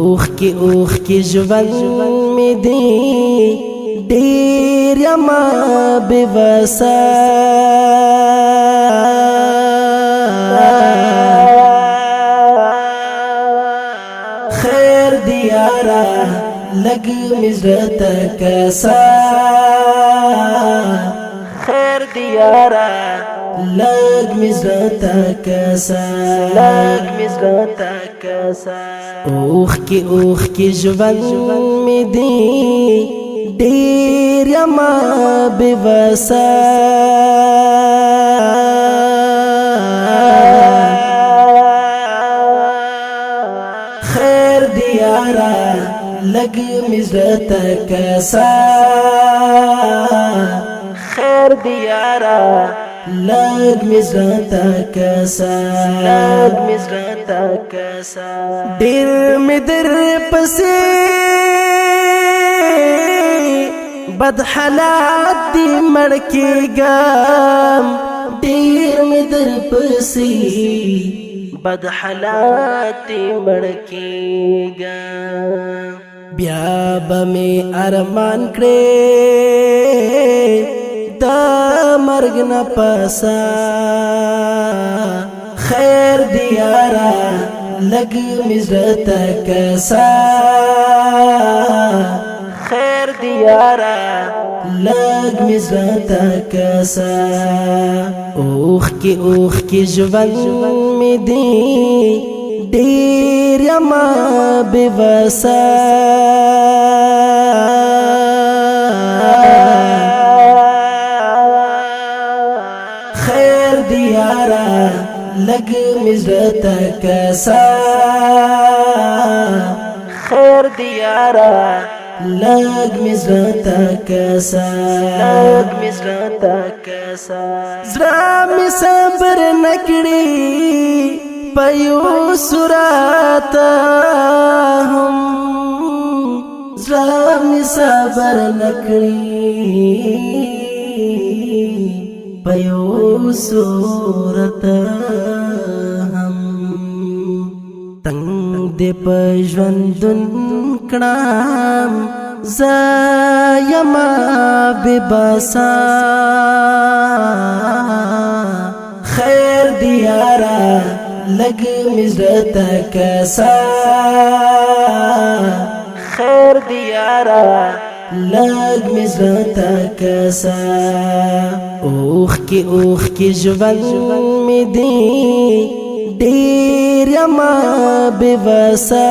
اوخ کی ژوند می دی ډیر یما بے وسا خیر دیارا لگ مزرت کسا خیر دیارا لگ مزرت کسا لگ مزرت کسا اوخ کی ژوند می دی ډیر یما بے وسا خیر دیارا لگ مزرت کسا خیر دیارا لگ مزرت کسا لگ مزرت کسا دیر می در پسی بد حالات دی مڑکی گام دیر می در پسی بد حالات دی مڑکی گام بیا بمی ارمان کرے دا مرگ نا پاسا خیر دیارا لگ مزرت کسا خیر دیارا لگ مزرت کسا اوخ کی ژوند می دی ډیر یما بے وسا خیر دیارا لگ مزرت کسا خیر دیارا لگ مزرت کسا لگ مزرت کسا زرا می صبر نکڑی پیو سرات هم زرا می صبر نکڑی پیو سورت هم تنگ دے پژوندن کړم زایما بے بسا خیر دیارا لگ مزرت کسا خیر دیارا لگ مزرت کسا اوخ کی ژوند می دی ډیر یما بے وسا